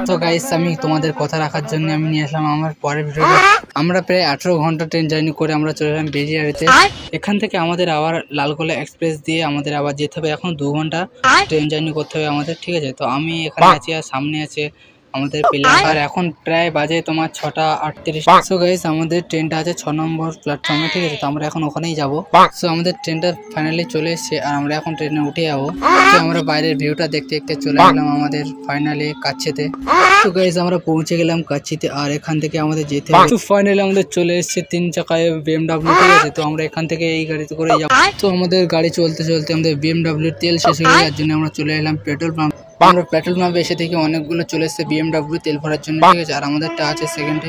তো গাইস আমি তোমাদের কথা রাখার জন্য আমি নিয়ে আসলাম আমার পরের ভিডিওটা। আমরা প্রায় 18 ঘন্টা ট্রেন জার্নি করে আমরা চলে এলাম বেজিয়ারিতে। এখান থেকে আমাদের আবার লালগোলা এক্সপ্রেস দিয়ে আমাদের আবার যেতে হবে, এখন 2 ঘন্টা ট্রেন জার্নি করতে হবে আমাদের, ঠিক আছে। তো আমি এখানে আছি আর সামনে আছে আমাদের প্লেয়ার, আর এখন প্রায় বাজে তোমার 6টা 38। সো গাইস আমাদের ট্রেনটা আছে 6 নম্বর প্ল্যাটফর্মে, ঠিক আছে। তো আমরা এখন ওখানেই যাব। সো আমাদের ট্রেনটা ফাইনালি চলে এসেছে আর আমরা এখন ট্রেনে উঠে যাবো। তো আমরা বাইরের ভিউটা দেখতে দেখতে চলে গেলাম আমাদের ফাইনালি কাচ্চিতে। তো গাইস আমরা পৌঁছে গেলাম কাচ্চিতে আর এখান থেকে আমাদের যেতে হবে। তো ফাইনালি আমাদের চলে এসেছে 3 চাকায় BMW, ঠিক আছে। তো আমরা এখান থেকে এই গাড়িতে করে যাব। তো আমাদের গাড়ি চলতে চলতে আমাদের BMW তেল শেষ হয়ে যাওয়ার জন্য আমরা চলে এলাম পেট্রোল পাম্প। আমরা পেট্রোল পাম্পে এসে থেকে অনেকগুলো চলে এসেছে BMW তেল ভরার জন্য, ঠিক আছে। আর আমাদেরটা আছে সেকেন্ডে।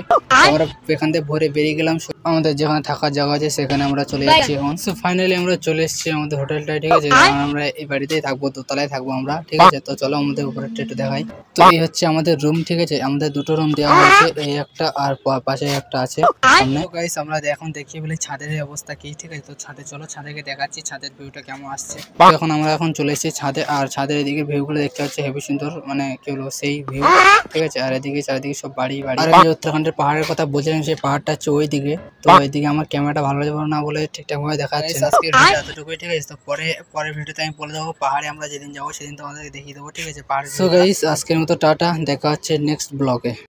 আমরা এখান থেকে ভরে বেরিয়ে গেলাম আমাদের যেখানে থাকার জায়গা আছে সেখানে আমরা চলে যাচ্ছি এখন। সো ফাইনালি আমরা চলে এসেছি আমাদের হোটেলটায়, ঠিক আছে। আমরা এই বাড়িতেই থাকবো, দোতলায় থাকবো আমরা, ঠিক আছে। তো চলো আমাদের উপরেরটা একটু দেখাই। তো এই হচ্ছে আমাদের রুম, ঠিক আছে। আমাদের 2টো রুম দেওয়া হয়েছে, এই একটা আর পাশে একটা আছে সামনে। তো গাইস আমরা এখন দেখিয়ে বলি ছাদের অবস্থা কি, ঠিক আছে। তো ছাদে চলো, ছাদেকে দেখাচ্ছি ছাদের ভিউটা কেমন আসছে। এখন আমরা এখন চলে এসেছি ছাদে আর ছাদের এদিকে ভিউগুলো দেখতে পাচ্ছি হেবি সুন্দর, মানে কি বলবো সেই ভিউ, ঠিক আছে। আর এদিকে চারিদিকে সব বাড়ি বাড়ি। আর আমি উত্তরাখণ্ডের পাহাড়ের কথা বলছিলাম, সেই পাহাড়টা হচ্ছে ওই দিকে। তো ওইদিকে আমার ক্যামেরাটা ভালো যাবে না বলে ঠিকঠাক ভাবে দেখা যাচ্ছে না। আজকের ভিডিও এতটুকুই, ঠিক আছে। তো পরের ভিডিওতে আমি বলে দেবো পাহাড়ে আমরা যেদিন যাবো সেদিন তোমাদেরকে দেখিয়ে দেবো, ঠিক আছে পাহাড়ে। সো গাইস আজকের মতো টাটা, দেখা হচ্ছে নেক্সট ব্লগে।